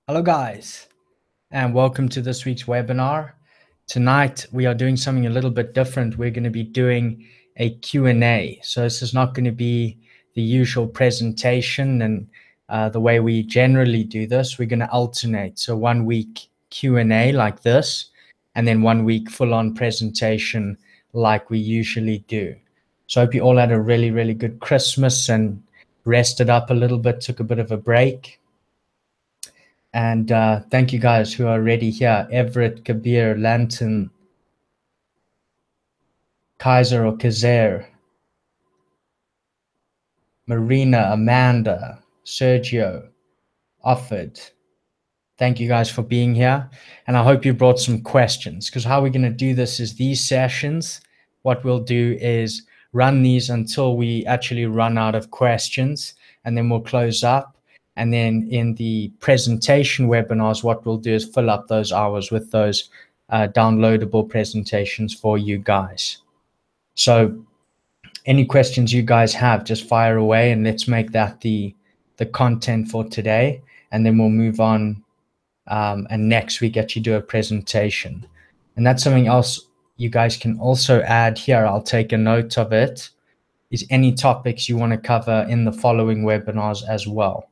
Hello guys, and welcome to this week's webinar. Tonight we are doing something a little bit different. We're going to be doing a Q&A. So this is not going to be the usual presentation and the way we generally do this. We're going to alternate. So 1 week Q&A like this, and then 1 week full-on presentation like we usually do. So I hope you all had a really, really good Christmas and rested up a little bit, took a bit of a break. And thank you guys who are already here. Everett, Kabir, Lanton, Kaiser or Kazer, Marina, Amanda, Sergio, Offord. Thank you guys for being here. And I hope you brought some questions, because how we're going to do this is these sessions, what we'll do is run these until we actually run out of questions, and then we'll close up. And then in the presentation webinars, what we'll do is fill up those hours with those downloadable presentations for you guys. So any questions you guys have, just fire away, and let's make that the content for today. And then we'll move on. And next week actually do a presentation. And that's something else you guys can also add here. I'll take a note of it, is any topics you want to cover in the following webinars as well.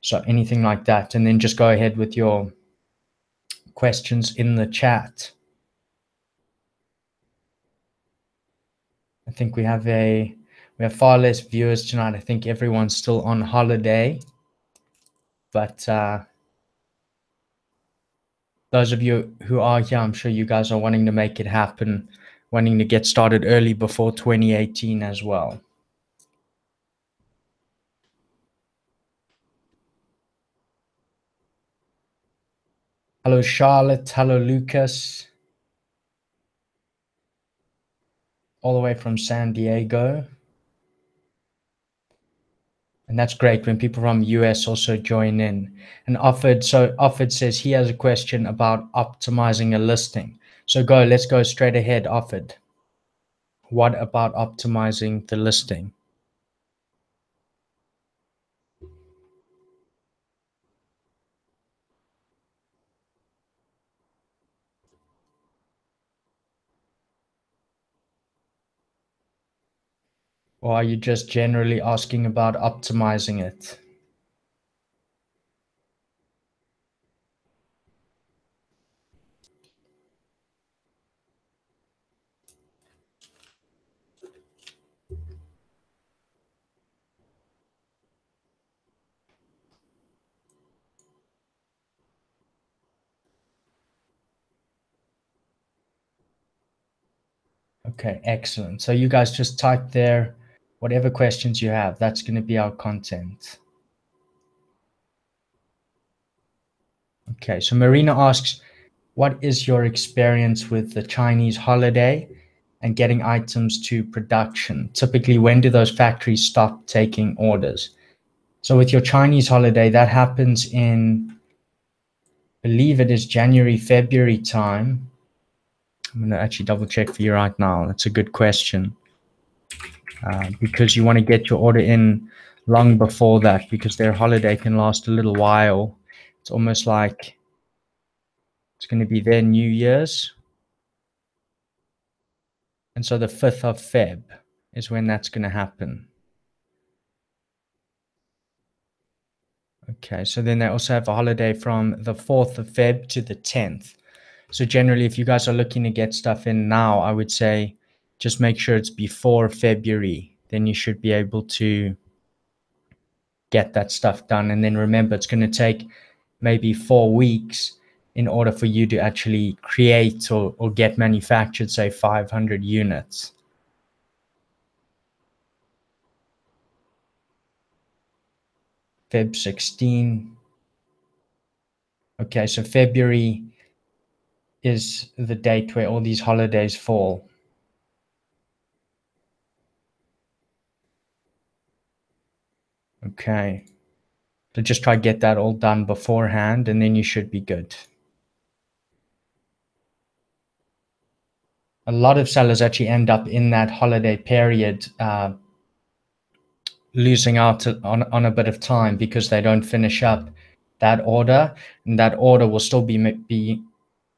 So anything like that, and then just go ahead with your questions in the chat. I think we have far less viewers tonight. I think everyone's still on holiday, but those of you who are here, I'm sure you guys are wanting to make it happen, wanting to get started early before 2018 as well. Hello, Charlotte. Hello, Lucas. All the way from San Diego. And that's great when people from US also join in. And Offord says he has a question about optimizing a listing. So let's go straight ahead, Offord. What about optimizing the listing? Or are you just generally asking about optimizing it? Okay, excellent. So you guys just type there whatever questions you have. That's going to be our content. Okay, so Marina asks, what is your experience with the Chinese holiday and getting items to production? Typically, when do those factories stop taking orders? So with your Chinese holiday, that happens in, I believe it is January, February time. I'm going to actually double check for you right now. That's a good question. Because you want to get your order in long before that, because their holiday can last a little while. It's almost like it's going to be their New Year's. And so the 5th of Feb is when that's going to happen. Okay, so then they also have a holiday from the 4th of Feb to the 10th. So generally, if you guys are looking to get stuff in now, I would say just make sure it's before February. Then you should be able to get that stuff done. And then remember, it's going to take maybe 4 weeks in order for you to actually create or get manufactured, say, 500 units. Feb 16. Okay, so February is the date where all these holidays fall. Okay, so just try to get that all done beforehand, and then you should be good. A lot of sellers actually end up in that holiday period losing out on a bit of time because they don't finish up that order, and that order will still be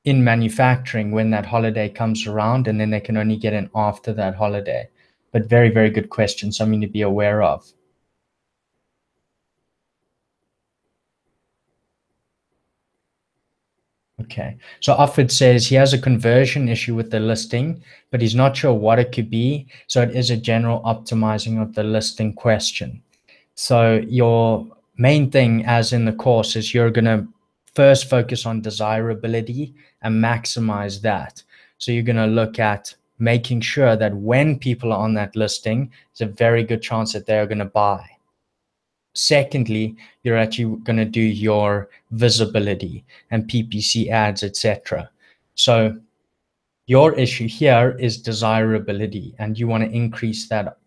in manufacturing when that holiday comes around, and then they can only get in after that holiday. But very, very good question, something to be aware of. Okay, so Offord says he has a conversion issue with the listing, but he's not sure what it could be. So it is a general optimizing of the listing question. So your main thing, as in the course, is you're going to first focus on desirability and maximize that. So you're going to look at making sure that when people are on that listing, there's a very good chance that they're going to buy. Secondly, you're actually going to do your visibility and PPC ads, etc. So your issue here is desirability, and you want to increase that.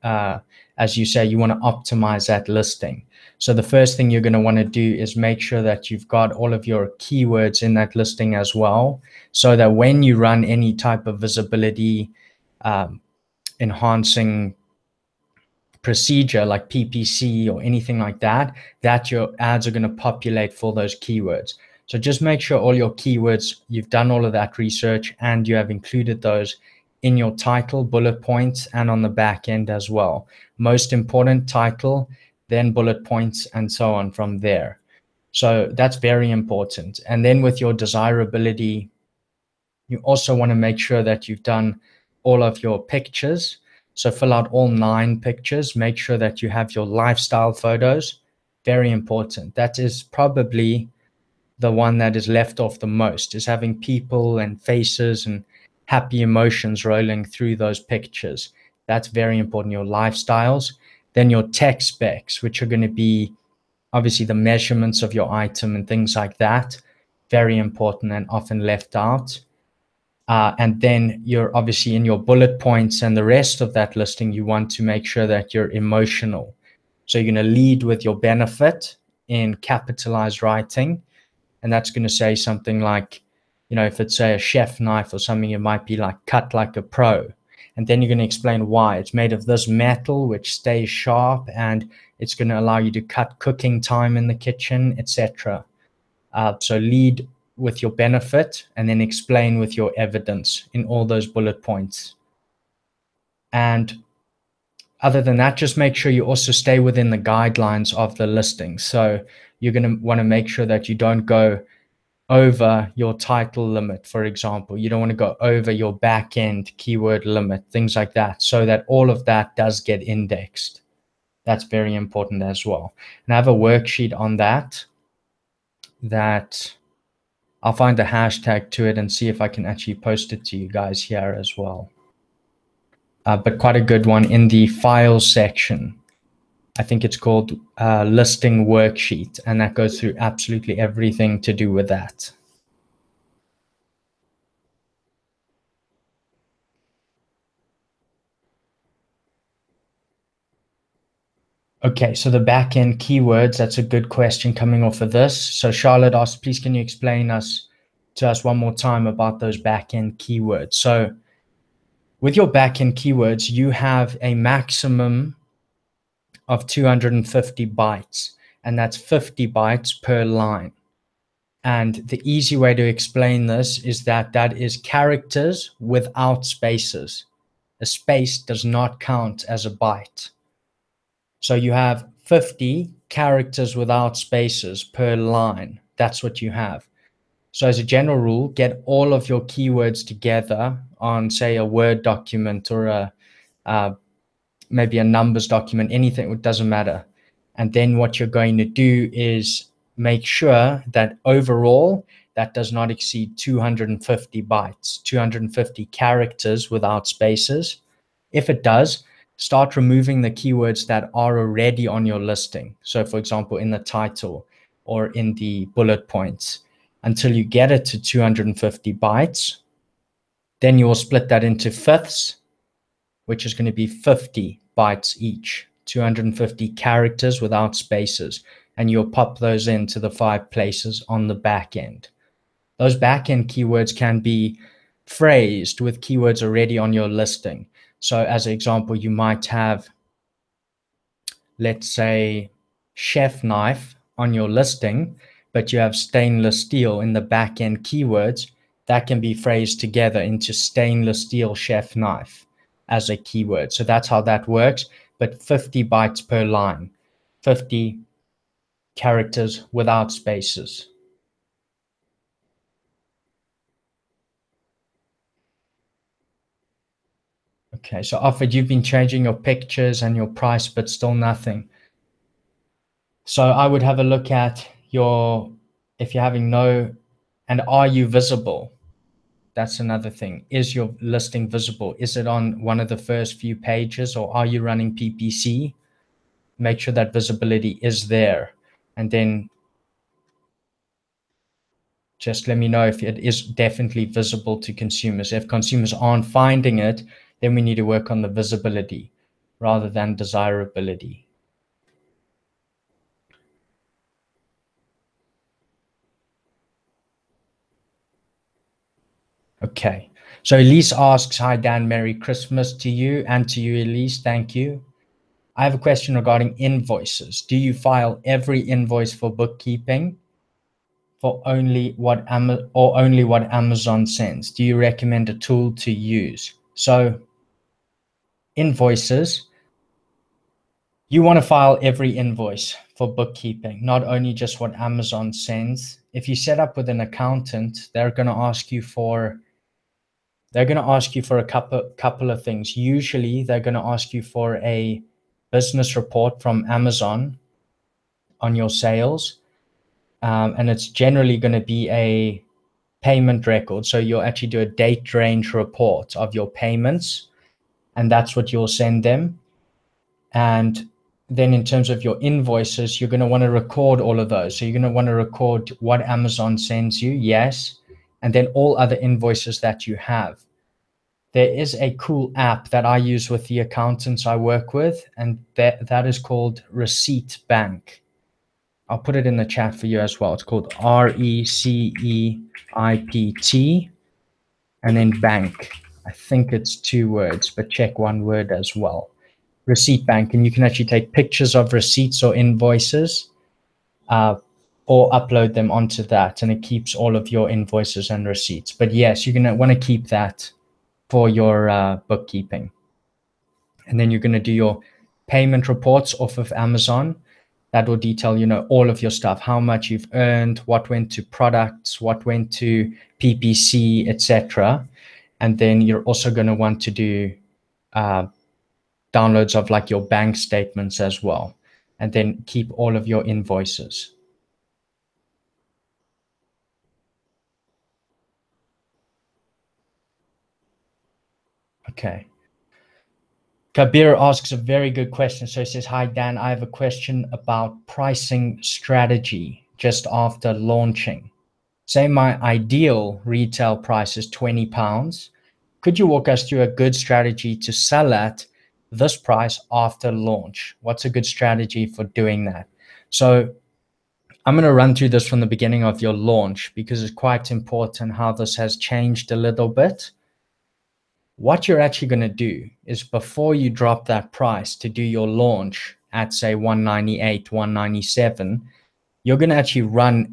As you say, you want to optimize that listing. So the first thing you're going to want to do is make sure that you've got all of your keywords in that listing as well, so that when you run any type of visibility enhancing procedure like PPC or anything like that, that your ads are going to populate for those keywords. So just make sure all your keywords, you've done all of that research and you have included those in your title, bullet points, and on the back end as well. Most important, title, then bullet points, and so on from there. So that's very important. And then with your desirability, you also want to make sure that you've done all of your pictures. So fill out all 9 pictures. Make sure that you have your lifestyle photos. Very important. That is probably the one that is left off the most, is having people and faces and happy emotions rolling through those pictures. That's very important. Your lifestyles. Then your tech specs, which are going to be obviously the measurements of your item and things like that. Very important and often left out. And then you're obviously in your bullet points and the rest of that listing, you want to make sure that you're emotional. So you're going to lead with your benefit in capitalized writing. And that's going to say something like, if it's a chef knife or something, it might be like cut like a pro. And then you're going to explain why. It's made of this metal, which stays sharp, and it's going to allow you to cut cooking time in the kitchen, etc. So lead with your benefit and then explain with your evidence in all those bullet points. And other than that, just make sure you also stay within the guidelines of the listing. So you're going to want to make sure that you don't go over your title limit, for example. You don't want to go over your back end keyword limit, things like that, so that all of that does get indexed. That's very important as well. And I have a worksheet on that I'll find the hashtag to it and see if I can actually post it to you guys here as well. But quite a good one in the files section. I think it's called listing worksheet, and that goes through absolutely everything to do with that. Okay, so the back-end keywords, that's a good question coming off of this. So Charlotte asked, please can you explain to us one more time about those back-end keywords? So with your back-end keywords, you have a maximum of 250 bytes, and that's 50 bytes per line. And the easy way to explain this is that that is characters without spaces. A space does not count as a byte. So you have 50 characters without spaces per line. That's what you have. So as a general rule, get all of your keywords together on, say, a Word document or maybe a numbers document, anything, it doesn't matter. And then what you're going to do is make sure that overall that does not exceed 250 bytes, 250 characters without spaces. If it does, start removing the keywords that are already on your listing. So for example, in the title or in the bullet points, until you get it to 250 bytes. Then you will split that into fifths, which is going to be 50 bytes each, 250 characters without spaces, and you'll pop those into the 5 places on the back end. Those back end keywords can be phrased with keywords already on your listing. So as an example, you might have, let's say, chef knife on your listing, but you have stainless steel in the back end keywords, that can be phrased together into stainless steel chef knife as a keyword. So that's how that works, but 50 bytes per line, 50 characters without spaces. Okay, so Offered, you've been changing your pictures and your price, but still nothing. So I would have a look at if you're having and are you visible? That's another thing. Is your listing visible? Is it on one of the first few pages, or are you running PPC? Make sure that visibility is there. And then just let me know if it is definitely visible to consumers. If consumers aren't finding it, then we need to work on the visibility rather than desirability. Okay. So Elise asks, hi Dan, Merry Christmas to you and to you, Elise. Thank you. I have a question regarding invoices. Do you file every invoice for bookkeeping for only what Amazon sends? Do you recommend a tool to use? So invoices, you want to file every invoice for bookkeeping, not only just what Amazon sends. If you set up with an accountant, they're going to ask you for a couple of things. Usually they're going to ask you for a business report from Amazon on your sales. And it's generally going to be a payment record. So you'll actually do a date range report of your payments, and that's what you'll send them. And then in terms of your invoices, you're going to want to record all of those. So you're going to want to record what Amazon sends you, yes, and then all other invoices that you have. There is a cool app that I use with the accountants I work with, and that is called Receipt Bank. I'll put it in the chat for you as well. It's called RECEIPT and then bank. I think it's 2 words, but check 1 word as well. Receipt Bank, and you can actually take pictures of receipts or invoices or upload them onto that, and it keeps all of your invoices and receipts. But yes, you're going to want to keep that for your bookkeeping. And then you're going to do your payment reports off of Amazon. That will detail, all of your stuff, how much you've earned, what went to products, what went to PPC, etc. And then you're also going to want to do downloads of like your bank statements as well, and then keep all of your invoices. Okay. Kabir asks a very good question. So he says, hi, Dan, I have a question about pricing strategy just after launching. Say my ideal retail price is £20. Could you walk us through a good strategy to sell at this price after launch? What's a good strategy for doing that? So I'm going to run through this from the beginning of your launch because it's quite important how this has changed a little bit. What you're actually going to do is before you drop that price to do your launch at say 198, 197, you're going to actually run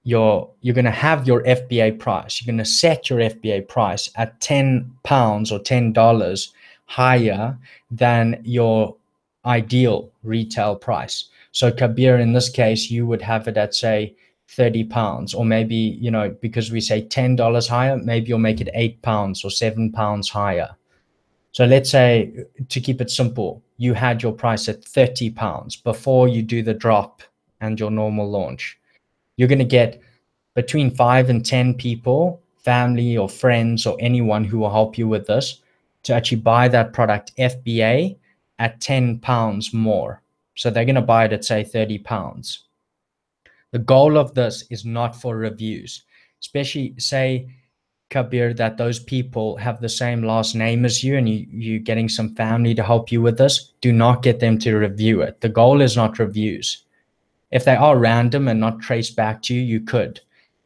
you're going to have your FBA price. You're going to set your FBA price at £10 or $10 higher than your ideal retail price. So Kabir, in this case, you would have it at say £30, or maybe, because we say $10 higher, maybe you'll make it £8 or £7 higher. So let's say, to keep it simple, you had your price at £30 before you do the drop and your normal launch. You're going to get between 5 and 10 people, family or friends or anyone who will help you with this, to actually buy that product FBA at £10 more. So they're going to buy it at say £30. The goal of this is not for reviews, especially say, Kabir, that those people have the same last name as you and you're getting some family to help you with this. Do not get them to review it. The goal is not reviews. If they are random and not traced back to you, you could.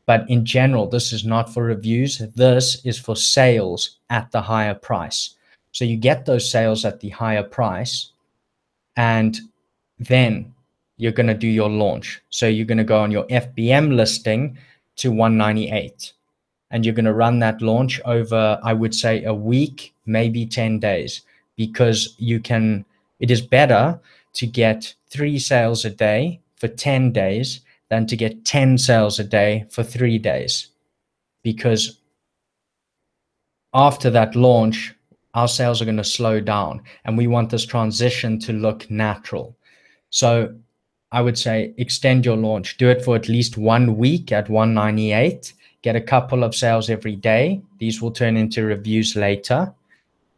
But in general, this is not for reviews. This is for sales at the higher price. So you get those sales at the higher price, and then you're going to do your launch. So you're going to go on your FBM listing to 198, and you're going to run that launch over, I would say, a week, maybe 10 days, because it is better to get 3 sales a day for 10 days than to get 10 sales a day for 3 days. Because after that launch, our sales are going to slow down, and we want this transition to look natural. So I would say extend your launch. Do it for at least 1 week at 198. Get a couple of sales every day. These will turn into reviews later.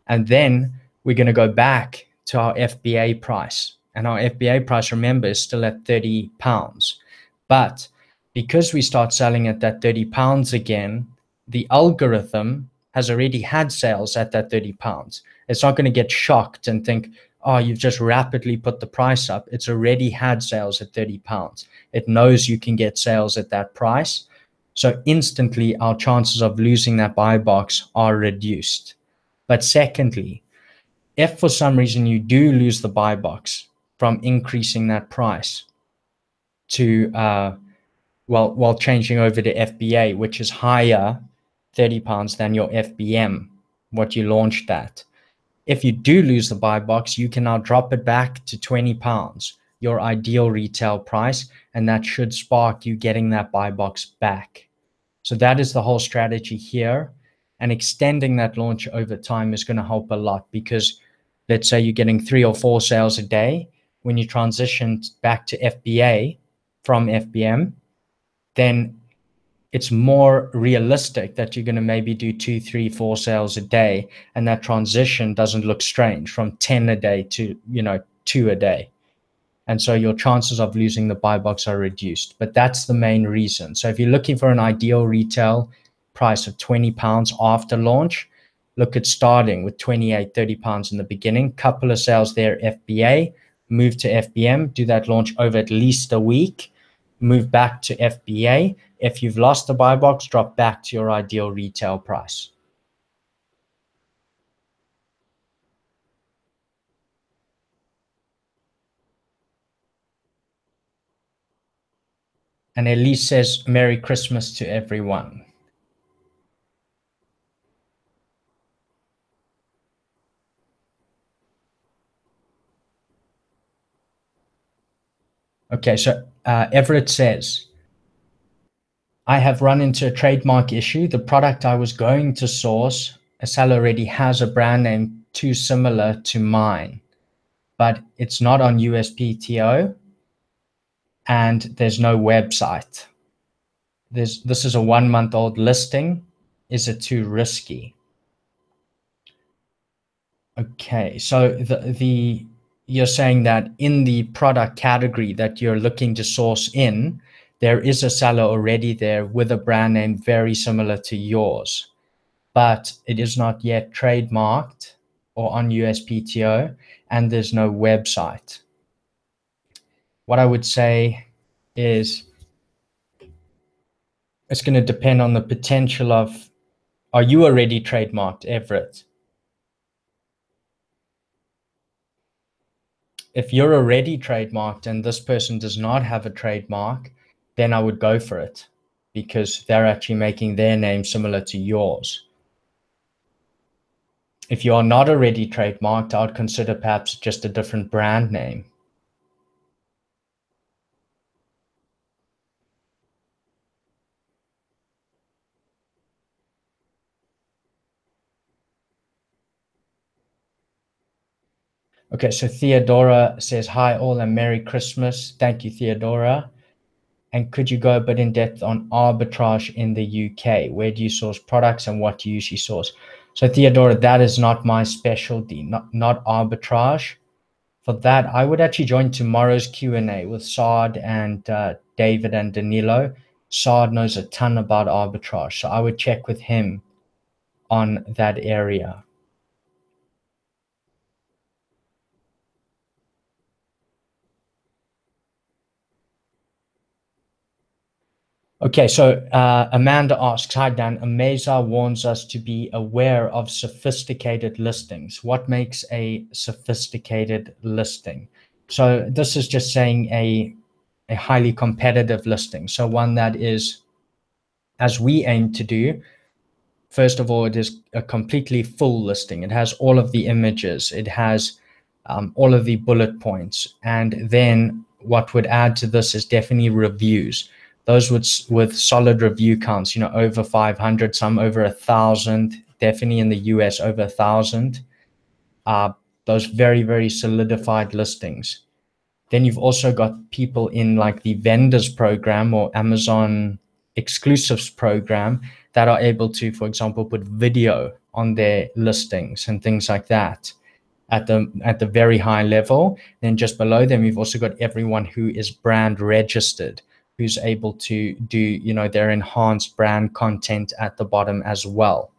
And then we're going to go back to our FBA price. And our FBA price, remember, is still at £30. But because we start selling at that £30 again, the algorithm has already had sales at that £30. It's not going to get shocked and think, oh, you've just rapidly put the price up. It's already had sales at £30. It knows you can get sales at that price. So instantly our chances of losing that buy box are reduced. But secondly, if for some reason you do lose the buy box from increasing that price to, while changing over to FBA, which is higher £30 than your FBM, what you launched at. If you do lose the buy box, you can now drop it back to £20, your ideal retail price, and that should spark you getting that buy box back. So that is the whole strategy here. And extending that launch over time is going to help a lot, because let's say you're getting 3 or 4 sales a day. When you transition back to FBA from FBM, then it's more realistic that you're going to maybe do 2, 3, 4 sales a day, and that transition doesn't look strange from 10 a day to 2 a day. And so your chances of losing the buy box are reduced. But that's the main reason. So if you're looking for an ideal retail price of £20 after launch, look at starting with 28, £30 in the beginning, couple of sales there, FBA, move to FBM, do that launch over at least a week, move back to FBA. If you've lost the buy box, drop back to your ideal retail price. And Elise says, Merry Christmas to everyone. Okay, so Everett says, I have run into a trademark issue. The product I was going to source, a seller already has a brand name too similar to mine, but it's not on USPTO and there's no website. This is a 1-month-old listing. Is it too risky? Okay, so you're saying that in the product category that you're looking to source in, there is a seller already there with a brand name very similar to yours, but it is not yet trademarked or on USPTO, and there's no website. What I would say is it's going to depend on the potential of, are you already trademarked, Everett? If you're already trademarked and this person does not have a trademark, then I would go for it, because they're actually making their name similar to yours. If you are not already trademarked, I would consider perhaps just a different brand name. Okay, so Theodora says, hi all and Merry Christmas. Thank you, Theodora. And could you go a bit in depth on arbitrage in the UK? Where do you source products and what do you usually source? So Theodora, that is not my specialty, not arbitrage. For that, I would actually join tomorrow's Q&A with Saad and David and Danilo. Saad knows a ton about arbitrage, so I would check with him on that area. Okay, so Amanda asks, hi Dan, Amazar warns us to be aware of sophisticated listings. What makes a sophisticated listing? So this is just saying a highly competitive listing. So one that is, as we aim to do, first of all, it is a completely full listing. It has all of the images. It has all of the bullet points. And then what would add to this is definitely reviews. Those with solid review counts, over 500, some over 1,000, definitely in the US over 1,000. Those very, very solidified listings. Then you've also got people in like the vendors program or Amazon exclusives program that are able to, for example, put video on their listings and things like that at the very high level. Then just below them, you've also got everyone who is brand registered, who's able to do, their enhanced brand content at the bottom as well.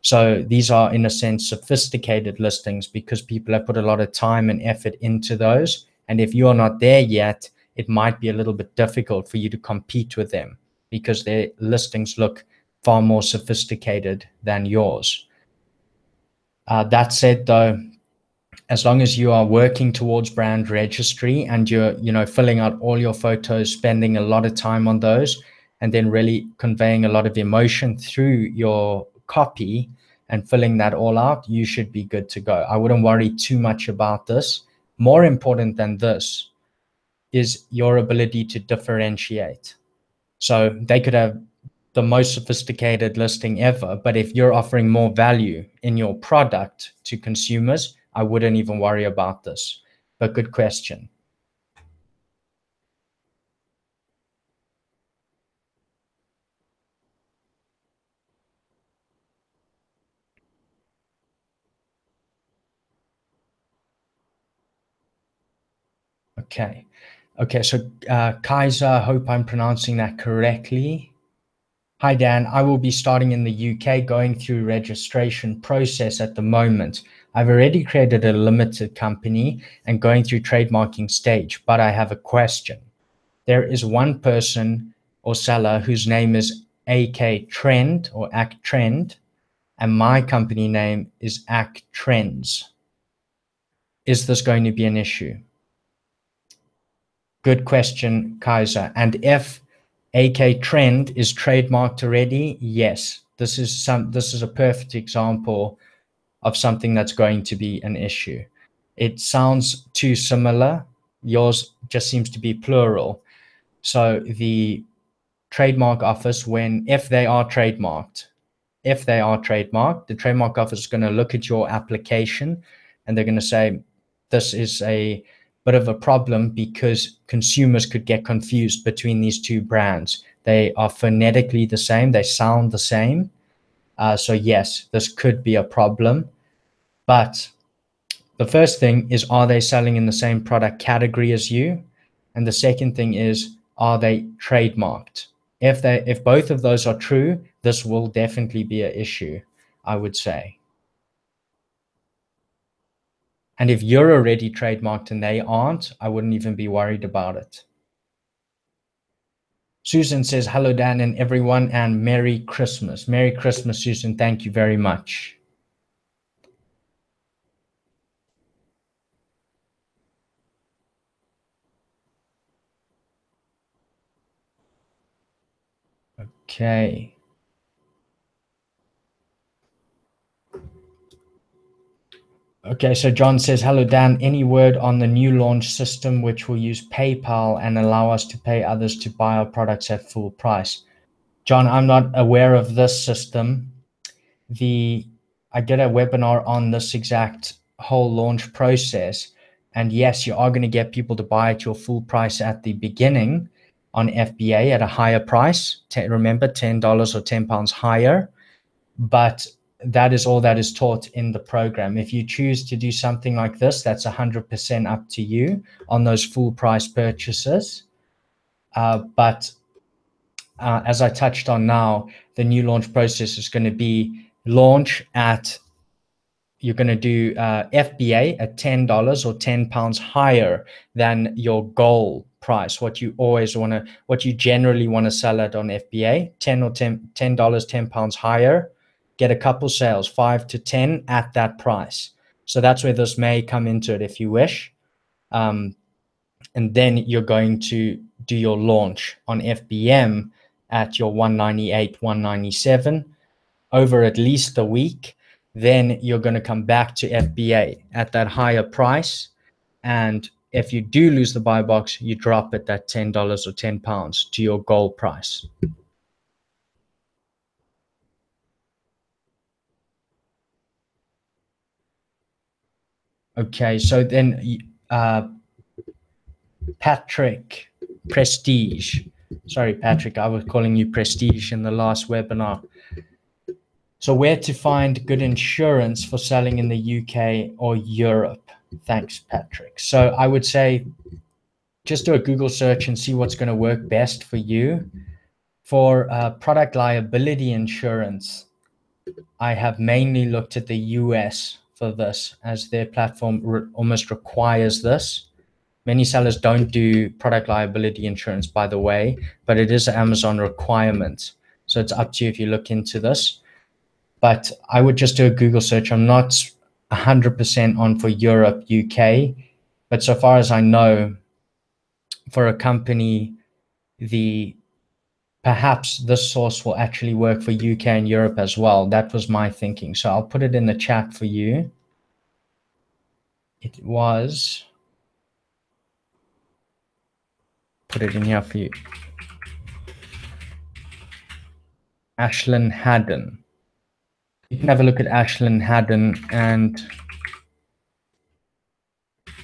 So these are, in a sense, sophisticated listings because people have put a lot of time and effort into those. And if you're not there yet, it might be a little bit difficult for you to compete with them because their listings look far more sophisticated than yours. That said, though, as long as you are working towards brand registry and you're filling out all your photos, spending a lot of time on those, and then really conveying a lot of emotion through your copy and filling that all out, you should be good to go. I wouldn't worry too much about this. More important than this is your ability to differentiate. So they could have the most sophisticated listing ever, but if you're offering more value in your product to consumers, I wouldn't even worry about this. But good question. Okay. Okay, so Kaiser, I hope I'm pronouncing that correctly. Hi, Dan. I will be starting in the UK, going through registration process at the moment. I've already created a limited company and going through trademarking stage, but I have a question. There is one person or seller whose name is AK Trend or Act Trend, and my company name is Act Trends. Is this going to be an issue? Good question, Kaiser. And if AK Trend is trademarked already, yes, this is a perfect example of something that's going to be an issue. It sounds too similar. Yours just seems to be plural. So the trademark office, if they are trademarked, the trademark office is going to look at your application and they're going to say, this is a bit of a problem because consumers could get confused between these two brands. They are phonetically the same. They sound the same. So yes, this could be a problem. But the first thing is, are they selling in the same product category as you? And the second thing is, are they trademarked? If both of those are true, this will definitely be an issue, I would say. And if you're already trademarked and they aren't, I wouldn't even be worried about it. Susan says, hello, Dan and everyone, and Merry Christmas. Merry Christmas, Susan. Thank you very much. Okay. Okay, so John says, hello, Dan. Any word on the new launch system, which will use PayPal and allow us to pay others to buy our products at full price? John, I'm not aware of this system. I did a webinar on this exact whole launch process. And yes, you are going to get people to buy at your full price at the beginning on FBA at a higher price. Remember, $10 or £10 higher. But that is all that is taught in the program. If you choose to do something like this, that's 100% up to you on those full price purchases. But as I touched on now, the new launch process is going to be launch at, you're going to do FBA at $10 or £10 higher than your goal price, what you generally want to sell it on FBA, $10, £10 higher. Get a couple sales, 5 to 10 at that price. So that's where this may come into it if you wish. and then you're going to do your launch on FBM at your 198, 197 over at least a week. Then you're going to come back to FBA at that higher price. And if you do lose the buy box, you drop it at $10 or £10 to your goal price. Okay, so then Patrick Prestige. Sorry, Patrick, I was calling you Prestige in the last webinar. So where to find good insurance for selling in the UK or Europe? Thanks, Patrick. So I would say just do a Google search and see what's going to work best for you. For product liability insurance, I have mainly looked at the US for this, as their platform almost requires this. Many sellers don't do product liability insurance, by the way, but it is an Amazon requirement. So it's up to you if you look into this. But I would just do a Google search. I'm not 100% on for Europe, UK, but so far as I know, for a company, perhaps this source will actually work for UK and Europe as well. That was my thinking. So I'll put it in the chat for you. It was, put it in here for you. Ashlyn Haddon. You can have a look at Ashlyn Haddon and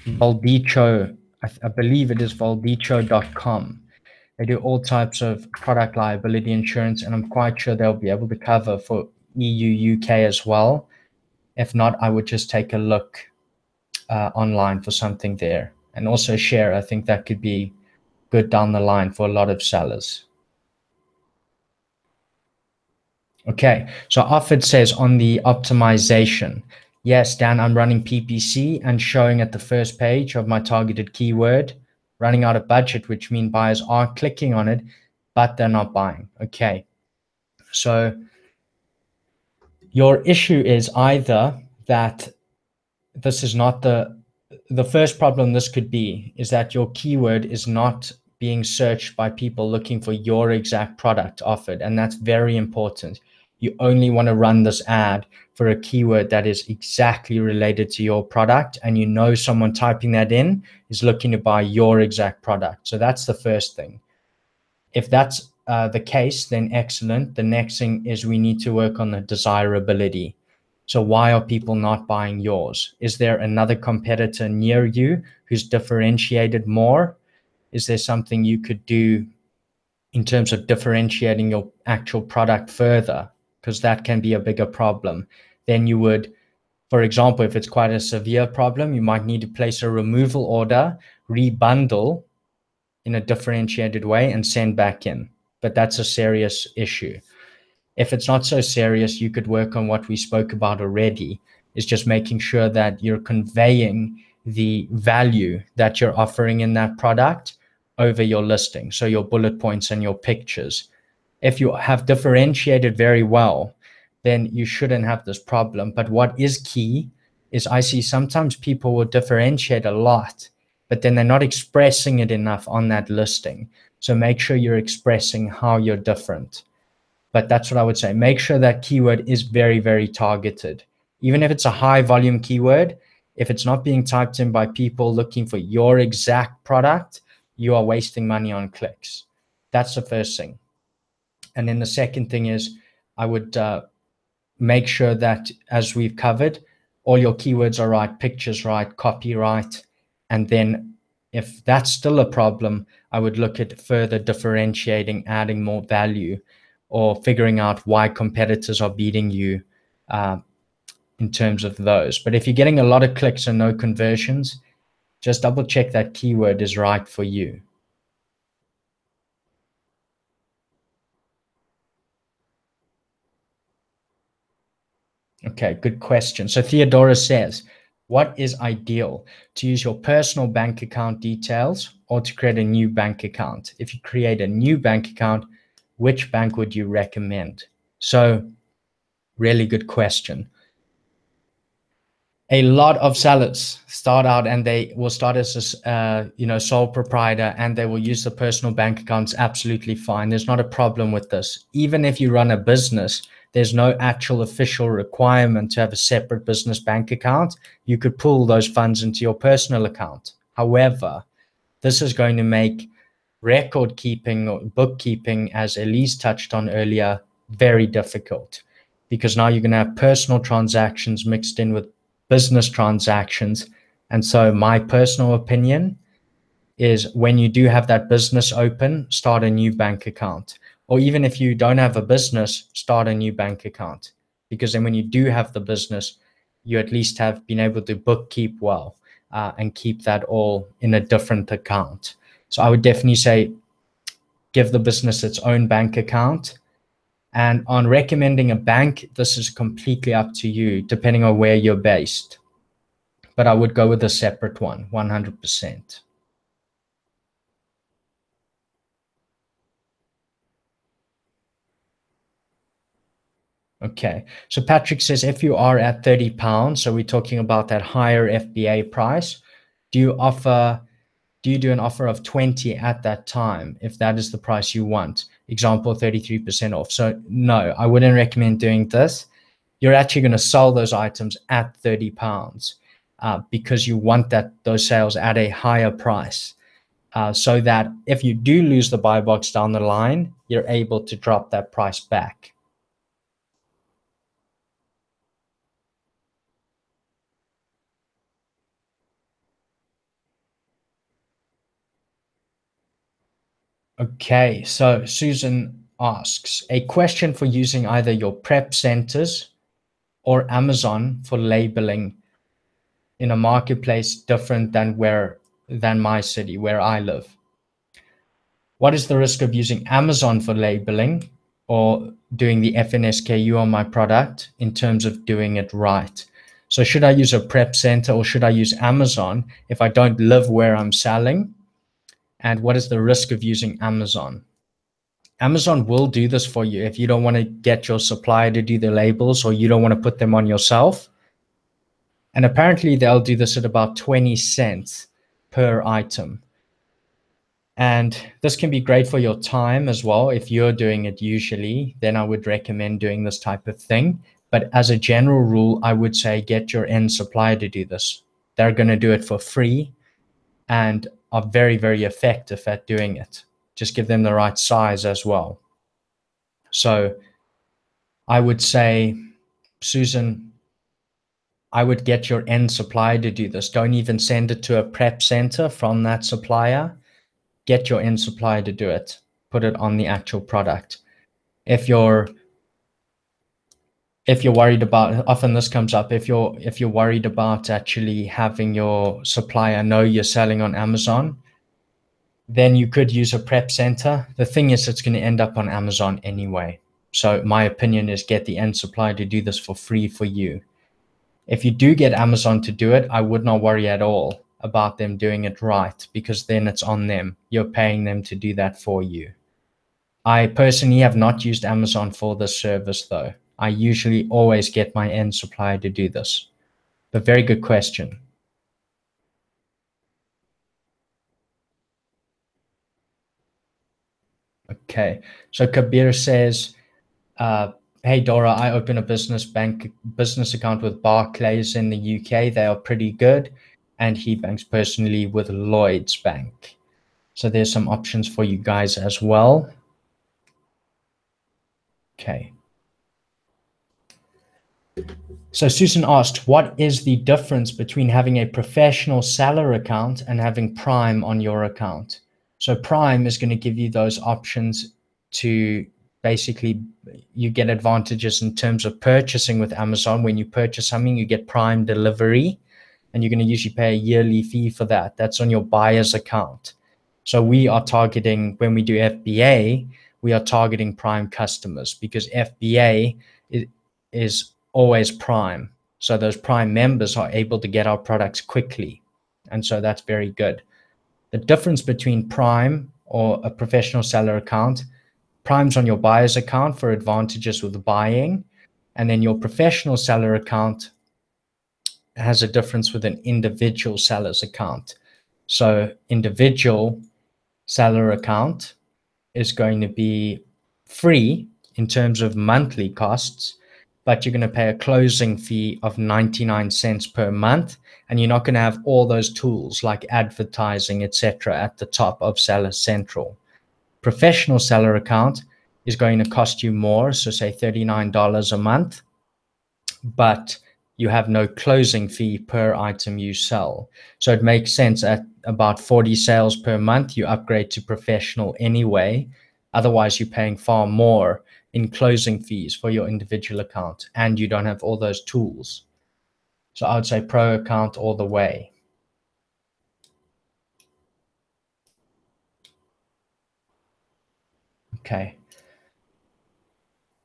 Valdicho. I believe it is valdicho.com. They do all types of product liability insurance, and I'm quite sure they'll be able to cover for EU, UK as well. If not, I would just take a look online for something there, and also share. I think that could be good down the line for a lot of sellers. Okay, so Offit says on the optimization, yes, Dan, I'm running PPC and showing at the first page of my targeted keyword, running out of budget, which means buyers are clicking on it, but they're not buying. Okay, so your issue is either that this is not the first problem this could be is that your keyword is not being searched by people looking for your exact product offered, and that's very important. You only want to run this ad for a keyword that is exactly related to your product, and you know someone typing that in is looking to buy your exact product. So that's the first thing. If that's the case, then excellent. The next thing is we need to work on the desirability. So why are people not buying yours? Is there another competitor near you who's differentiated more? Is there something you could do in terms of differentiating your actual product further? Because that can be a bigger problem. Then you would, for example, if it's quite a severe problem, you might need to place a removal order, rebundle in a differentiated way, and send back in. But that's a serious issue. If it's not so serious, you could work on what we spoke about already, is just making sure that you're conveying the value that you're offering in that product over your listing. So your bullet points and your pictures. If you have differentiated very well, then you shouldn't have this problem. But what is key is I see sometimes people will differentiate a lot, but then they're not expressing it enough on that listing. So make sure you're expressing how you're different. But that's what I would say. Make sure that keyword is very, very targeted. Even if it's a high volume keyword, if it's not being typed in by people looking for your exact product, you are wasting money on clicks. That's the first thing. And then the second thing is I would make sure that, as we've covered, all your keywords are right, pictures right, copy right. And then if that's still a problem, I would look at further differentiating, adding more value, or figuring out why competitors are beating you in terms of those. But if you're getting a lot of clicks and no conversions, just double check that keyword is right for you. Okay, good question. So Theodora says, what is ideal, to use your personal bank account details or to create a new bank account? If you create a new bank account, which bank would you recommend? So really good question. A lot of sellers start out and they will start as a sole proprietor, and they will use the personal bank accounts absolutely fine. There's not a problem with this. Even if you run a business, there's no actual official requirement to have a separate business bank account. You could pull those funds into your personal account. However, this is going to make record keeping or bookkeeping, as Elise touched on earlier, very difficult, because now you're going to have personal transactions mixed in with business transactions. And so my personal opinion is, when you do have that business open, start a new bank account. Or even if you don't have a business, start a new bank account. Because then when you do have the business, you at least have been able to bookkeep well, and keep that all in a different account. So I would definitely say give the business its own bank account. And on recommending a bank, this is completely up to you, depending on where you're based. But I would go with a separate one, 100%. Okay, so Patrick says, if you are at £30, so we're talking about that higher FBA price, do you do an offer of 20 at that time, if that is the price you want? Example, 33% off. So no, I wouldn't recommend doing this. You're actually going to sell those items at £30, because you want those sales at a higher price, so that if you do lose the buy box down the line, you're able to drop that price back. Okay, so Susan asks, a question for using either your prep centers or Amazon for labeling in a marketplace different than my city where I live. What is the risk of using Amazon for labeling or doing the FNSKU on my product in terms of doing it right? So should I use a prep center or should I use Amazon if I don't live where I'm selling? And what is the risk of using Amazon? Amazon will do this for you if you don't want to get your supplier to do the labels, or you don't want to put them on yourself. And apparently they'll do this at about 20 cents per item. And this can be great for your time as well. If you're doing it usually, then I would recommend doing this type of thing. But as a general rule, I would say get your end supplier to do this. They're going to do it for free and are very, very effective at doing it. Just give them the right size as well. So I would say, Susan, I would get your end supplier to do this. Don't even send it to a prep center from that supplier. Get your end supplier to do it. Put it on the actual product. If you're worried about, often this comes up, if you're worried about actually having your supplier know you're selling on Amazon, then you could use a prep center. The thing is, it's going to end up on Amazon anyway. So my opinion is get the end supplier to do this for free for you. If you do get Amazon to do it, I would not worry at all about them doing it right, because then it's on them. You're paying them to do that for you. I personally have not used Amazon for this service though. I usually always get my end supplier to do this. But very good question. Okay, so Kabir says, hey Dora, I open a business account with Barclays in the UK. They are pretty good, and he banks personally with Lloyds Bank. So there's some options for you guys as well. Okay. So Susan asked, what is the difference between having a professional seller account and having Prime on your account? So Prime is going to give you those options to basically, you get advantages in terms of purchasing with Amazon. When you purchase something, you get Prime delivery, and you're going to usually pay a yearly fee for that. That's on your buyer's account. So we are targeting, when we do FBA, we are targeting Prime customers, because FBA is always Prime. So those Prime members are able to get our products quickly. And so that's very good. The difference between Prime or a professional seller account, Prime's on your buyer's account for advantages with buying. And then your professional seller account has a difference with an individual seller's account. So individual seller account is going to be free in terms of monthly costs, but you're going to pay a closing fee of 99 cents per month, and you're not going to have all those tools like advertising, etc. at the top of Seller Central. Professional seller account is going to cost you more, so say $39 a month, but you have no closing fee per item you sell. So it makes sense at about 40 sales per month, you upgrade to professional anyway. Otherwise, you're paying far more in closing fees for your individual account, and you don't have all those tools. So I would say pro account all the way. Okay.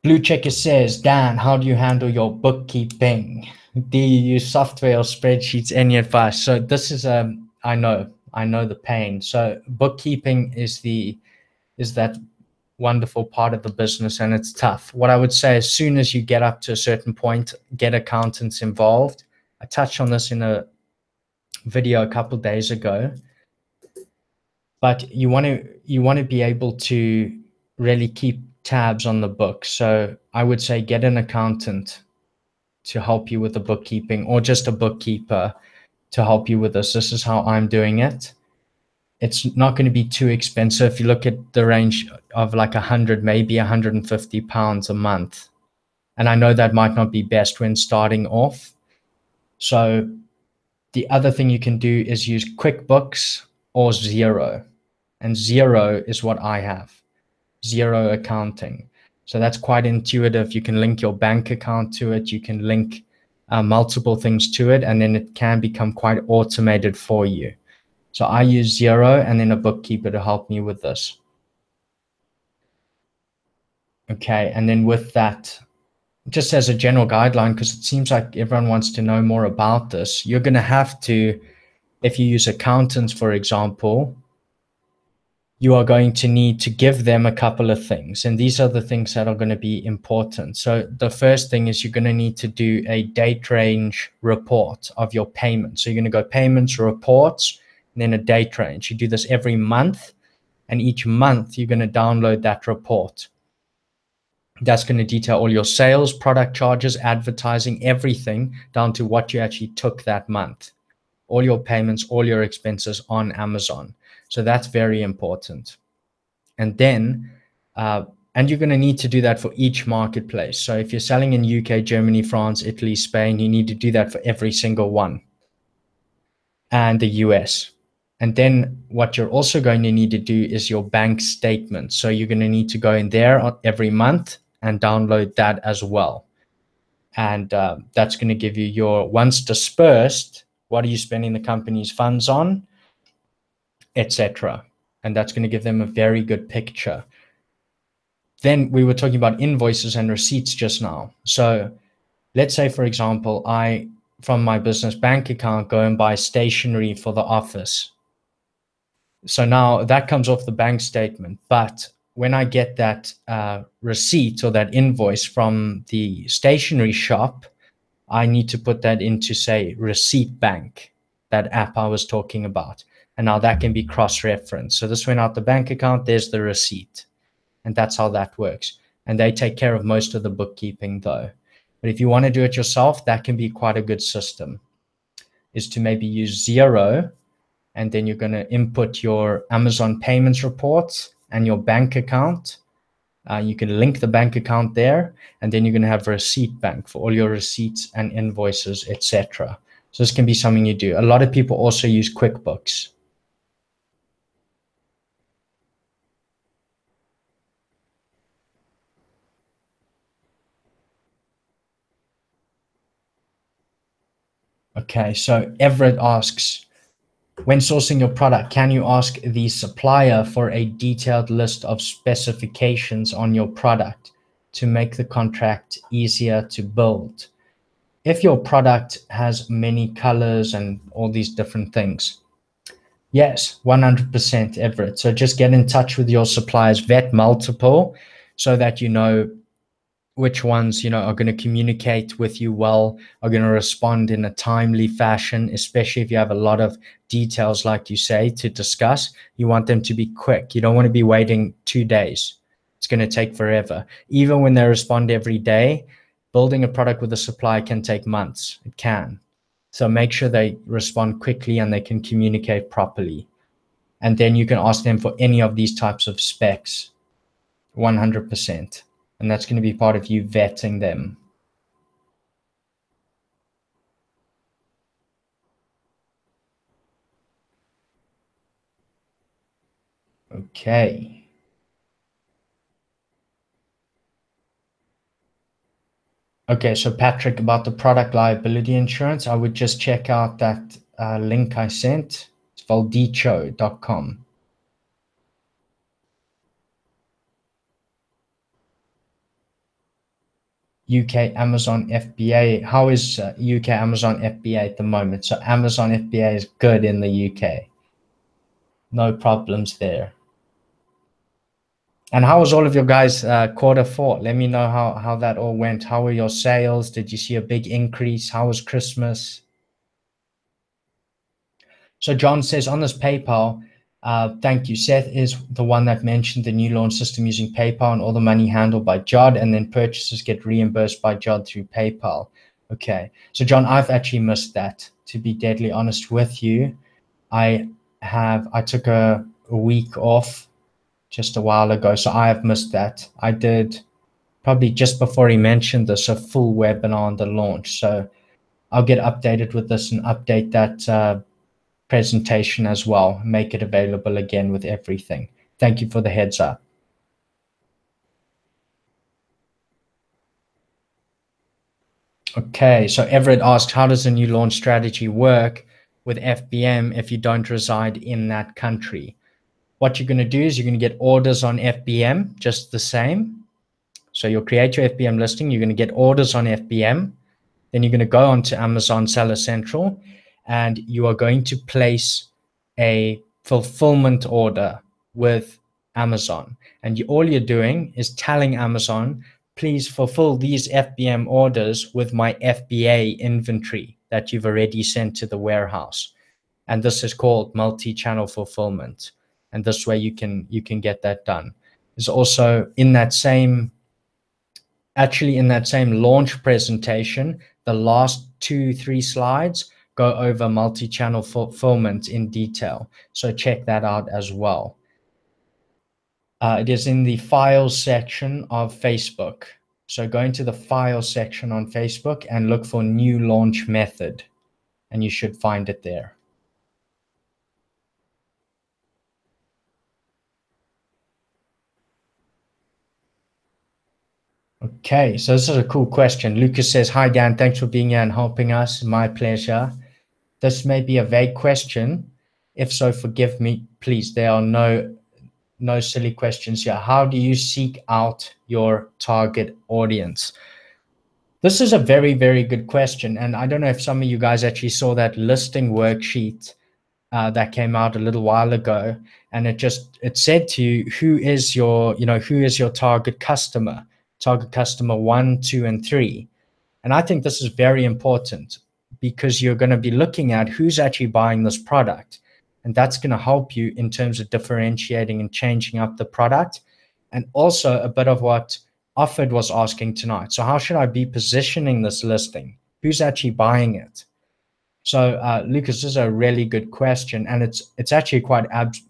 Blue Checker says, Dan, how do you handle your bookkeeping? Do you use software or spreadsheets? Any advice? So this is I know the pain. So bookkeeping is that wonderful part of the business, and it's tough. What I would say, as soon as you get up to a certain point, get accountants involved. I touched on this in a video a couple of days ago, but you want to be able to really keep tabs on the book. So I would say get an accountant to help you with the bookkeeping, or just a bookkeeper to help you with this. This is how I'm doing it. It's not going to be too expensive. If you look at the range of like 100, maybe 150 pounds a month. And I know that might not be best when starting off. So the other thing you can do is use QuickBooks or Xero. And Xero is what I have, Xero accounting. So that's quite intuitive. You can link your bank account to it. You can link multiple things to it, and then it can become quite automated for you. So I use Xero and then a bookkeeper to help me with this. Okay, and then with that, just as a general guideline, because it seems like everyone wants to know more about this, you're going to have to, if you use accountants, for example, you are going to need to give them a couple of things. And these are the things that are going to be important. So the first thing is you're going to need to do a date range report of your payments. So you're going to go payments, reports, and then a date range. You do this every month, and each month you're going to download that report. That's going to detail all your sales, product charges, advertising, everything down to what you actually took that month. All your payments, all your expenses on Amazon. So that's very important. And then, and you're going to need to do that for each marketplace. So if you're selling in UK, Germany, France, Italy, Spain, you need to do that for every single one. And the US. And then what you're also going to need to do is your bank statement. So you're going to need to go in there every month and download that as well. And that's going to give you your, once dispersed, what are you spending the company's funds on, etc. And that's going to give them a very good picture. Then we were talking about invoices and receipts just now. So let's say, for example, I, from my business bank account, go and buy stationery for the office. So now that comes off the bank statement. But when I get that receipt or that invoice from the stationery shop, I need to put that into, say, Receipt Bank, that app I was talking about. And now that can be cross-referenced. So this went out the bank account, there's the receipt. And that's how that works. And they take care of most of the bookkeeping though. But if you want to do it yourself, that can be quite a good system, is to maybe use Xero, and then you're going to input your Amazon payments reports and your bank account. You can link the bank account there, and then you're going to have Receipt Bank for all your receipts and invoices, etc. So this can be something you do. A lot of people also use QuickBooks. Okay, so Everett asks, when sourcing your product, can you ask the supplier for a detailed list of specifications on your product to make the contract easier to build? If your product has many colors and all these different things, yes, 100% Everett. So just get in touch with your suppliers, vet multiple, so that you know which ones, are going to communicate with you well, are going to respond in a timely fashion, especially if you have a lot of details, like you say, to discuss. You want them to be quick. You don't want to be waiting 2 days. It's going to take forever. Even when they respond every day, building a product with a supplier can take months. It can. So make sure they respond quickly and they can communicate properly. And then you can ask them for any of these types of specs, 100%. And that's going to be part of you vetting them. Okay. Okay, so Patrick, about the product liability insurance, I would just check out that link I sent. It's valdicho.com. UK Amazon FBA. How is UK Amazon FBA at the moment? So Amazon FBA is good in the UK. No problems there. And how was all of your guys' quarter 4? Let me know how that all went. How were your sales? Did you see a big increase? How was Christmas? So John says on this PayPal, thank you. Seth is the one that mentioned the new launch system using PayPal and all the money handled by Jod, and then purchases get reimbursed by Jod through PayPal. Okay. So John, I've actually missed that. To be deadly honest with you, I took a week off just a while ago, so I have missed that. I did probably just before he mentioned this, a full webinar on the launch. So I'll get updated with this and update that presentation as well, make it available again with everything. Thank you for the heads up. Okay, so Everett asked, how does a new launch strategy work with FBM if you don't reside in that country? What you're going to do is you're going to get orders on FBM just the same. So you'll create your FBM listing, you're going to get orders on FBM, then you're going to go onto Amazon Seller Central, and you are going to place a fulfillment order with Amazon. And all you're doing is telling Amazon, please fulfill these FBM orders with my FBA inventory that you've already sent to the warehouse. And this is called multi-channel fulfillment. And this way you can get that done. There's also in that same launch presentation, the last 2-3 slides go over multi-channel fulfillment in detail. So check that out as well. It is in the files section of Facebook. So go into the files section on Facebook and look for new launch method, and you should find it there. Okay, so this is a cool question. Lucas says, hi Dan, thanks for being here and helping us. My pleasure. This may be a vague question. If so, forgive me, please. There are no silly questions here. How do you seek out your target audience? This is a very, very good question. And I don't know if some of you guys actually saw that listing worksheet that came out a little while ago. And it said to you, who is your target customer 1, 2, and 3. And I think this is very important because you're going to be looking at who's actually buying this product. And that's going to help you in terms of differentiating and changing up the product. And also a bit of what Offered was asking tonight. So how should I be positioning this listing? Who's actually buying it? So Lucas, this is a really good question. And it's actually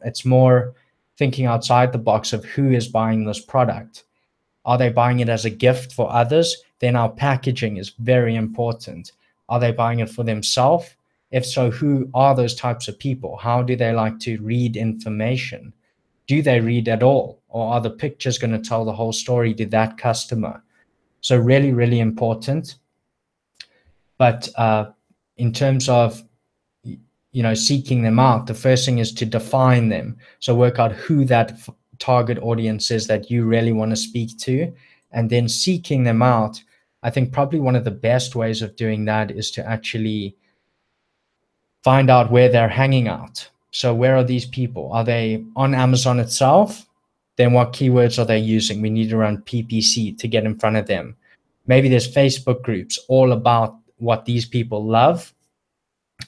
it's more thinking outside the box of who is buying this product. Are they buying it as a gift for others? Then our packaging is very important. Are they buying it for themselves? If so, who are those types of people? How do they like to read information? Do they read at all? Or are the pictures going to tell the whole story to that customer? So really, really important. But in terms of seeking them out, the first thing is to define them. So work out who that target audience is that you really want to speak to, and then seeking them out. I think probably one of the best ways of doing that is to actually find out where they're hanging out. So where are these people? Are they on Amazon itself? then what keywords are they using? We need to run PPC to get in front of them. Maybe there's Facebook groups all about what these people love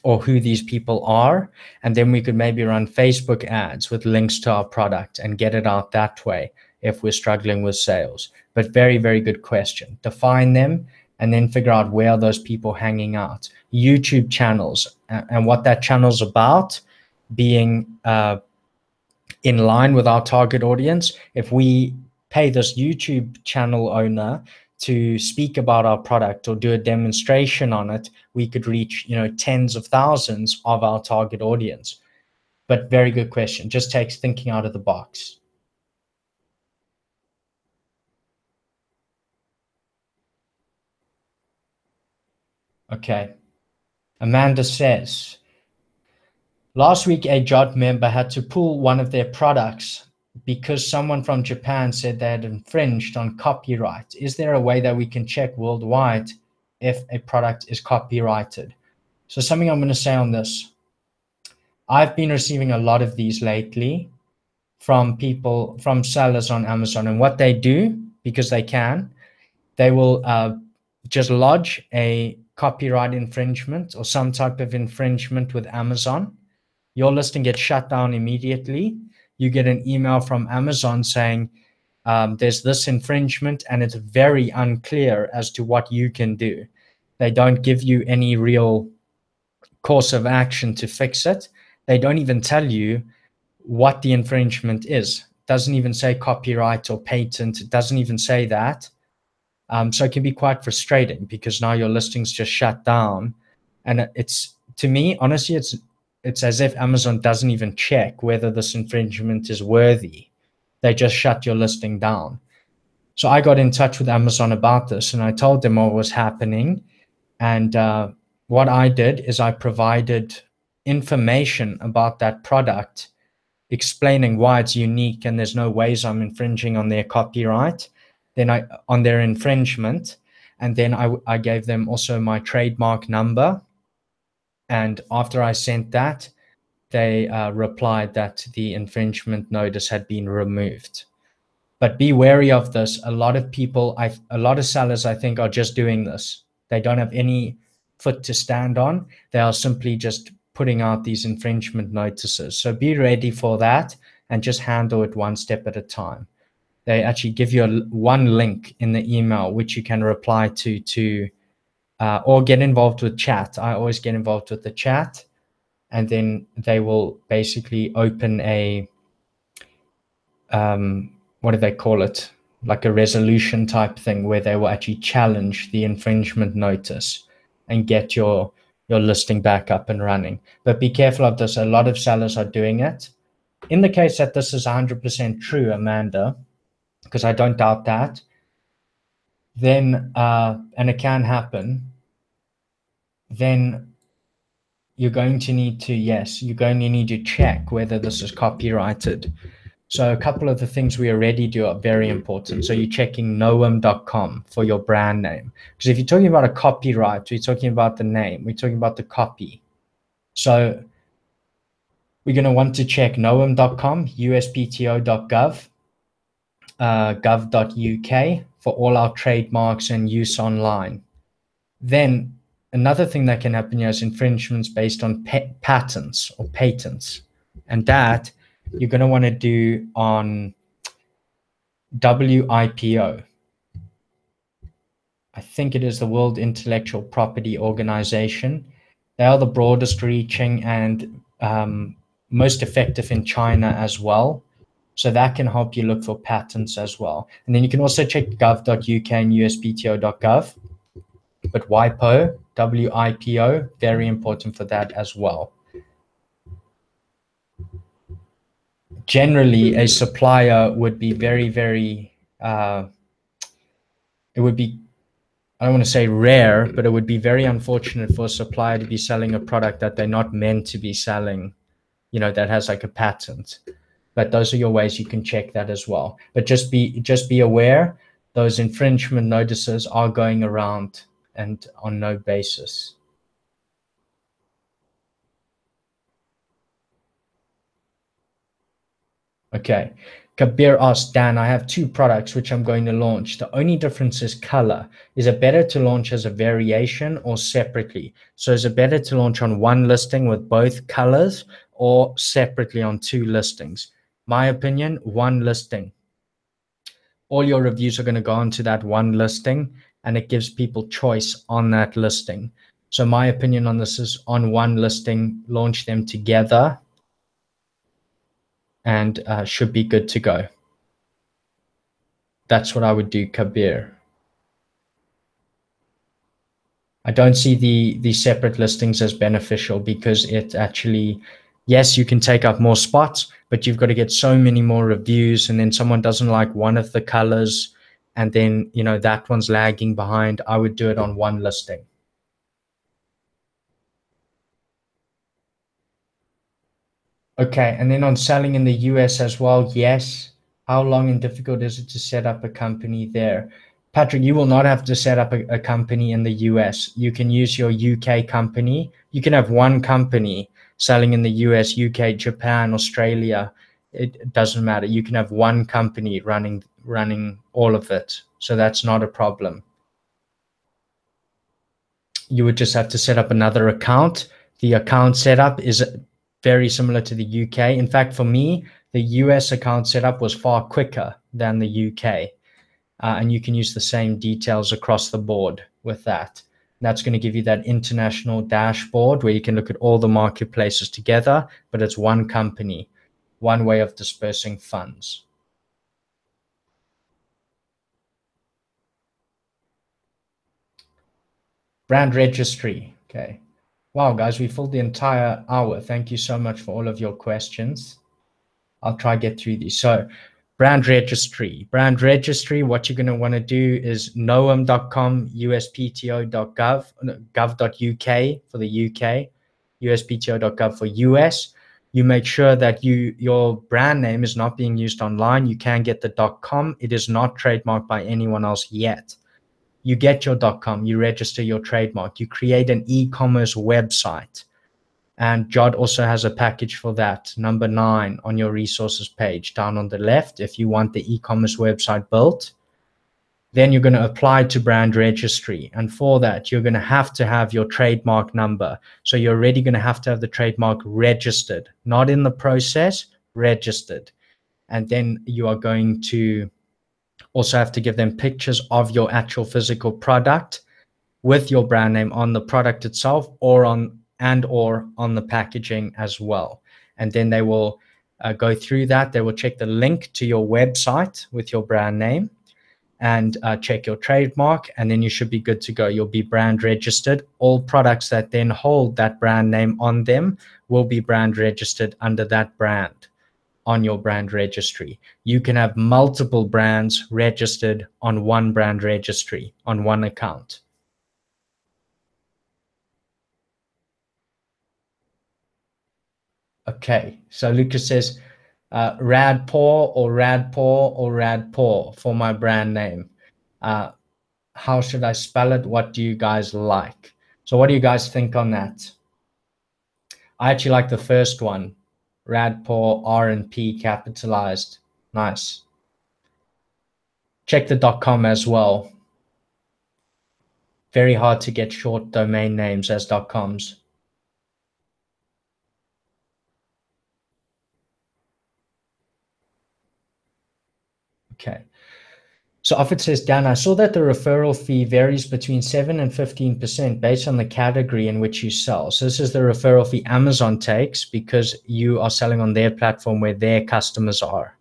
or who these people are. And then we could maybe run Facebook ads with links to our product and get it out that way if we're struggling with sales. But very, very good question. Define them and then figure out where are those people hanging out. YouTube channels and what that channel's about being in line with our target audience. If we pay this YouTube channel owner to speak about our product or do a demonstration on it, we could reach, tens of thousands of our target audience. But very good question. Just takes thinking out of the box. Okay. Amanda says, last week a Jot member had to pull one of their products because someone from Japan said they had infringed on copyright. Is there a way that we can check worldwide if a product is copyrighted? So something I'm going to say on this. I've been receiving a lot of these lately from people, from sellers on Amazon. And what they do, because they will just lodge a copyright infringement or some type of infringement with Amazon. Your listing gets shut down immediately. You get an email from Amazon saying, there's this infringement and it's very unclear as to what you can do. They don't give you any real course of action to fix it. They don't even tell you what the infringement is. It doesn't even say copyright or patent. It doesn't even say that. So it can be quite frustrating because now your listing's just shut down. And it's, to me, honestly, it's as if Amazon doesn't even check whether this infringement is worthy. They just shut your listing down. So I got in touch with Amazon about this and I told them what was happening. And what I did is I provided information about that product, explaining why it's unique and there's no ways I'm infringing on their copyright, on their infringement. And then I gave them also my trademark number. And after I sent that, they replied that the infringement notice had been removed. But be wary of this. A lot of sellers, I think, are just doing this. They don't have any foot to stand on. They are simply just putting out these infringement notices. So be ready for that and just handle it one step at a time. They actually give you one link in the email which you can reply to or get involved with chat. I always get involved with the chat, and then they will basically open a what do they call it? Like a resolution type thing where they will actually challenge the infringement notice and get your listing back up and running. But be careful of this. A lot of sellers are doing it. In the case that this is 100% true, Amanda, because I don't doubt that, then, and it can happen, then you're going to need to check whether this is copyrighted. So a couple of the things we already do are very important. So you're checking Knowem.com for your brand name. Because if you're talking about a copyright, we're talking about the name, we're talking about the copy. So we're going to want to check Knowem.com, uspto.gov, gov.uk for all our trademarks and use online. Then another thing that can happen here is infringements based on patents or patents. And that you're going to want to do on WIPO. I think it is the World Intellectual Property Organization. They are the broadest reaching and most effective in China as well. So that can help you look for patents as well. And then you can also check gov.uk and uspto.gov. But WIPO, WIPO, very important for that as well. Generally, a supplier would be very, very, it would be, I don't want to say rare, but it would be very unfortunate for a supplier to be selling a product that they're not meant to be selling, that has like a patent. But those are your ways you can check that as well. But just be aware, those infringement notices are going around and on no basis. Okay, Kabir asked, Dan, I have two products which I'm going to launch. The only difference is color. Is it better to launch as a variation or separately? So is it better to launch on one listing with both colors or separately on two listings? My opinion, one listing. All your reviews are going to go onto that one listing, and it gives people choice on that listing. So my opinion on this is on one listing, launch them together, and should be good to go. That's what I would do, Kabir. I don't see the separate listings as beneficial because it actually, yes, you can take up more spots, but you've got to get so many more reviews, and then someone doesn't like one of the colors, and then that one's lagging behind. I would do it on one listing. Okay, and then on selling in the US as well, yes. How long and difficult is it to set up a company there? Patrick, you will not have to set up a company in the US. You can use your UK company. You can have one company selling in the US, UK, Japan, Australia. It doesn't matter. You can have one company running all of it. So that's not a problem. You would just have to set up another account. The account setup is very similar to the UK. In fact, for me, the US account setup was far quicker than the UK. And you can use the same details across the board with that. That's going to give you that international dashboard where you can look at all the marketplaces together, but it's one company, one way of dispersing funds. Brand registry. Okay. Wow, guys, we filled the entire hour. Thank you so much for all of your questions. I'll try to get through these. So brand registry, what you're going to want to do is noam.com, uspto.gov, gov.uk for the UK, uspto.gov for US. You make sure that your brand name is not being used online. You can get the .com. It is not trademarked by anyone else yet. You get your .com, you register your trademark, you create an e-commerce website. And Jod also has a package for that, number 9 on your resources page down on the left. If you want the e-commerce website built, then you're going to apply to brand registry. And for that, you're going to have your trademark number. So you're already going to have the trademark registered, not in the process, registered. And then you are going to also have to give them pictures of your actual physical product with your brand name on the product itself or on the packaging as well. And then they will go through that. They will check the link to your website with your brand name and check your trademark, and then you should be good to go. You'll be brand registered. All products that then hold that brand name on them will be brand registered under that brand on your brand registry. You can have multiple brands registered on one brand registry on one account. Okay, so Lucas says, Radpour or Radpour or Radpour for my brand name. How should I spell it? What do you guys like? So what do you guys think on that? I actually like the first one, Radpour, R and P capitalized. Nice. Check the .com as well. Very hard to get short domain names as .coms. Okay. So Offit says, Dan, I saw that the referral fee varies between 7 and 15% based on the category in which you sell. So this is the referral fee Amazon takes because you are selling on their platform where their customers are.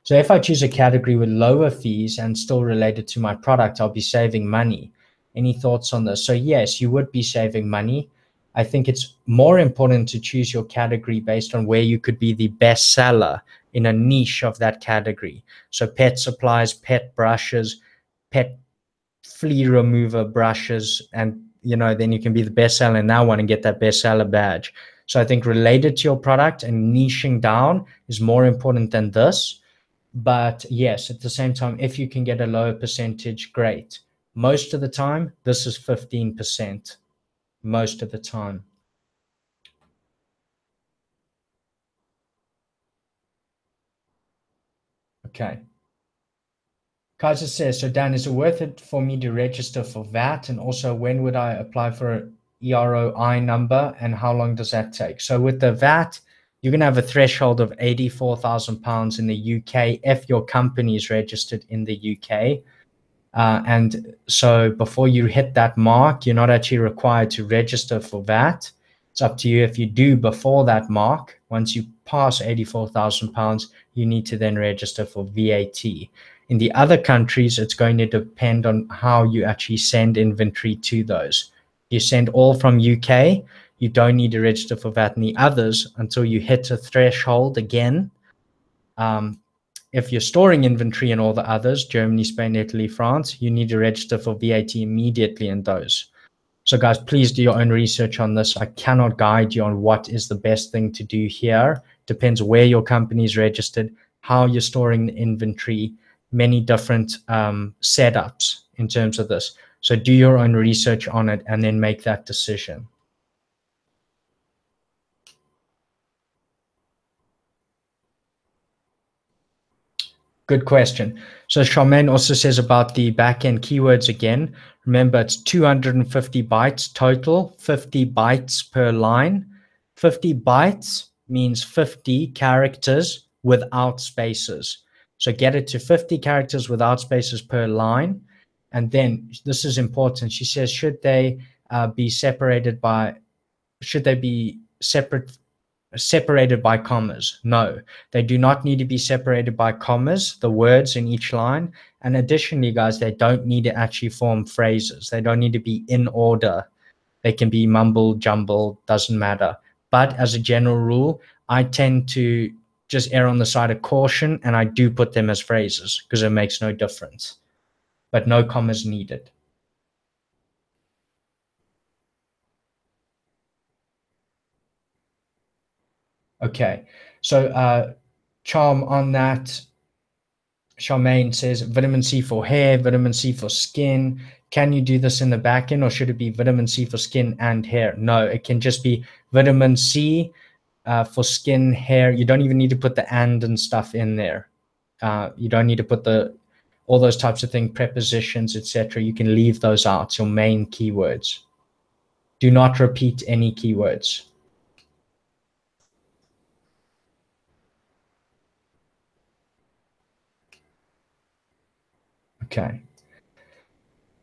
So if I choose a category with lower fees and still related to my product, I'll be saving money. Any thoughts on this? So yes, you would be saving money. I think it's more important to choose your category based on where you could be the best seller in a niche of that category. So pet supplies, pet brushes, pet flea remover brushes, and then you can be the best seller in that one and get that best seller badge. So I think related to your product and niching down is more important than this. But yes, at the same time, if you can get a lower percentage, great. Most of the time, this is 15%. Most of the time. Okay. Kaiser says, so Dan, is it worth it for me to register for VAT? And also, when would I apply for an EROI number and how long does that take? So with the VAT, you're going to have a threshold of £84,000 in the UK if your company is registered in the UK. And so before you hit that mark, you're not actually required to register for VAT. It's up to you if you do before that mark. Once you pass £84,000, you need to then register for VAT. In the other countries, it's going to depend on how you actually send inventory to those. You send all from UK, you don't need to register for VAT in the others until you hit a threshold again. If you're storing inventory in all the others, Germany, Spain, Italy, France, you need to register for VAT immediately in those. So guys, please do your own research on this. I cannot guide you on what is the best thing to do here. Depends where your company is registered, how you're storing the inventory, many different setups in terms of this. So do your own research on it and then make that decision. Good question. So Charmaine also says about the backend keywords again. Remember, it's 250 bytes total, 50 bytes per line. 50 bytes means 50 characters without spaces. So get it to 50 characters without spaces per line. And then this is important. She says, should they be separated by commas? No, they do not need to be separated by commas, the words in each line. And additionally, guys, they don't need to actually form phrases. They don't need to be in order. They can be mumble, jumble, doesn't matter. But as a general rule, I tend to just err on the side of caution, and I do put them as phrases because it makes no difference. But no commas needed. Okay, so Charm on that, Charmaine says vitamin C for hair, vitamin C for skin. Can you do this in the back end, or should it be vitamin C for skin and hair? No, it can just be vitamin C for skin, hair. You don't even need to put the and stuff in there. You don't need to put all those types of things, prepositions, etc. You can leave those out. It's your main keywords. Do not repeat any keywords. Okay.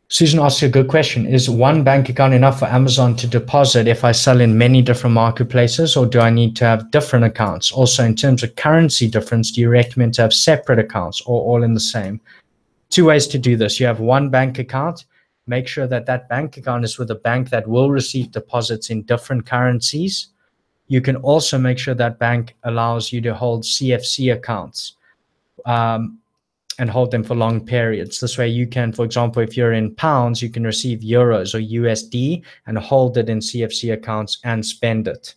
Susan asks a good question. Is one bank account enough for Amazon to deposit if I sell in many different marketplaces, or do I need to have different accounts? Also, in terms of currency difference, do you recommend to have separate accounts or all in the same? Two ways to do this. You have one bank account. Make sure that that bank account is with a bank that will receive deposits in different currencies. You can also make sure that bank allows you to hold CFC accounts. And hold them for long periods. This way you can, for example, if you're in pounds, you can receive euros or USD and hold it in CFC accounts and spend it.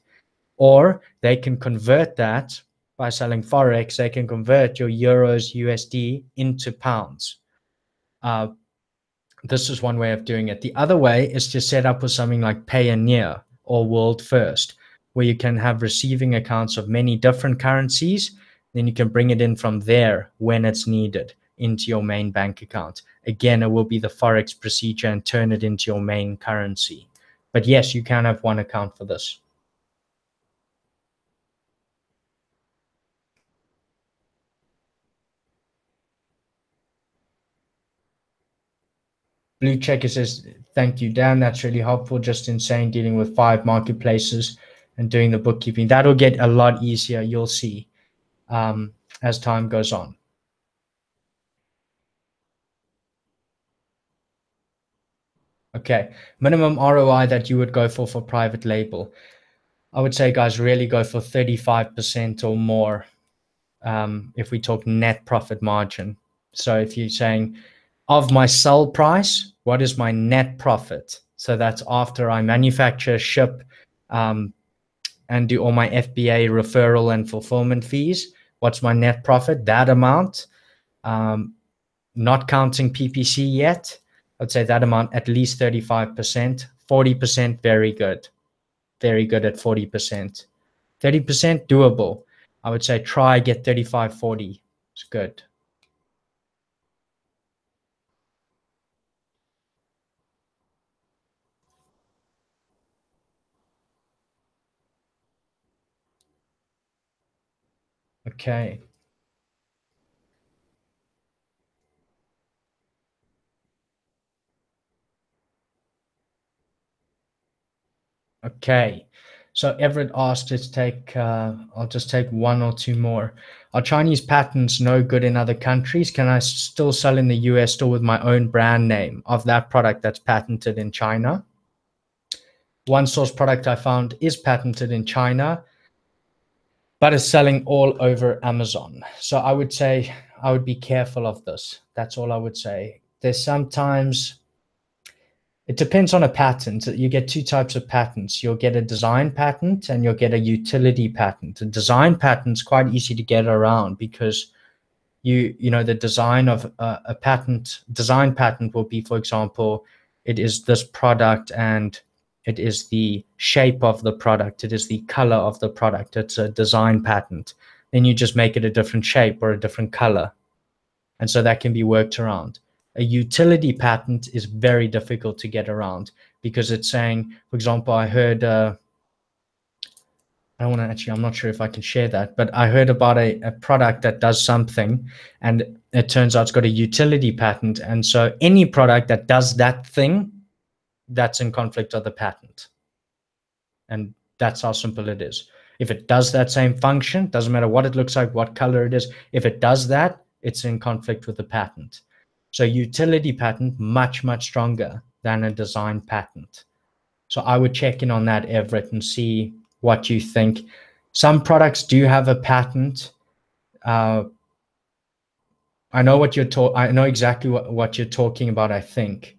Or they can convert that by selling Forex. They can convert your euros, USD into pounds. This is one way of doing it. The other way is to set up with something like Payoneer or World First, where you can have receiving accounts of many different currencies. Then you can bring it in from there when it's needed into your main bank account. Again, it will be the Forex procedure and turn it into your main currency. But yes, you can have one account for this. Blue Checker says, thank you, Dan. That's really helpful. Just insane dealing with 5 marketplaces and doing the bookkeeping. That'll get a lot easier, you'll see, as time goes on. Okay, minimum ROI that you would go for private label. I would say, guys, really go for 35% or more if we talk net profit margin. So if you're saying, of my sell price, what is my net profit? So that's after I manufacture, ship, and do all my FBA referral and fulfillment fees. What's my net profit? That amount, not counting PPC yet. I'd say that amount at least 35%, 40%, very good. Very good at 40%. 30% doable. I would say try get 35, 40. It's good. Okay. Okay. So Everett asked to take, I'll just take one or two more. Are Chinese patents no good in other countries? Can I still sell in the US store with my own brand name of that product that's patented in China? One source product I found is patented in China, but is selling all over Amazon. So I would say I would be careful of this. That's all I would say. There's sometimes, it depends on a patent. You get two types of patents. You'll get a design patent and you'll get a utility patent. A design patent is quite easy to get around because the design of a patent, design patent will be, for example, it is this product and it is the shape of the product, it is the color of the product. It's a design patent. Then you just make it a different shape or a different color, and so that can be worked around. A utility patent is very difficult to get around because it's saying, for example, I heard I don't want to actually, I'm not sure if I can share that, but I heard about a product that does something and it turns out it's got a utility patent. And so any product that does that thing, that's in conflict of the patent. And that's how simple it is. If it does that same function, doesn't matter what it looks like, what color it is, if it does that, it's in conflict with the patent. So utility patent, much, much stronger than a design patent. So I would check in on that, Everett, and see what you think. Some products do have a patent. I know what I know exactly what you're talking about, I think.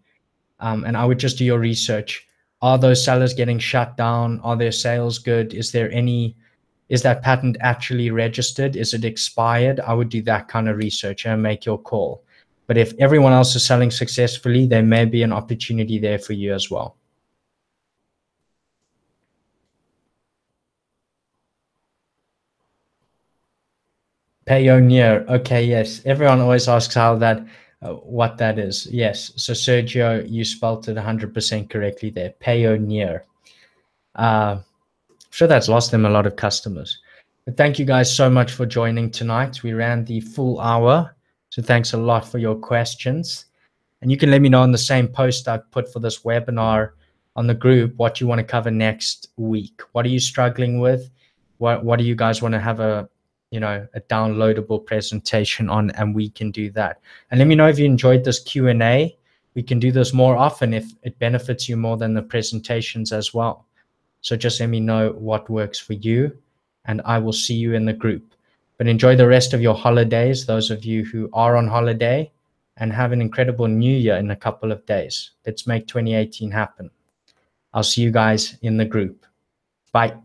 And I would just do your research. Are those sellers getting shut down? Are their sales good? Is that patent actually registered? Is it expired? I would do that kind of research and make your call. But if everyone else is selling successfully, there may be an opportunity there for you as well. Payoneer. Okay, yes. Everyone always asks what that is. Yes. So Sergio, you spelt it 100% correctly there. Payoneer. I'm sure that's lost them a lot of customers. But thank you guys so much for joining tonight. We ran the full hour. So thanks a lot for your questions. And you can let me know on the same post I put for this webinar on the group what you want to cover next week. What are you struggling with? What do you guys want to have a downloadable presentation on, and we can do that. And let me know if you enjoyed this Q&A. We can do this more often if it benefits you more than the presentations as well. So just let me know what works for you, and I will see you in the group. But enjoy the rest of your holidays, those of you who are on holiday, and have an incredible new year in a couple of days. Let's make 2018 happen. I'll see you guys in the group. Bye.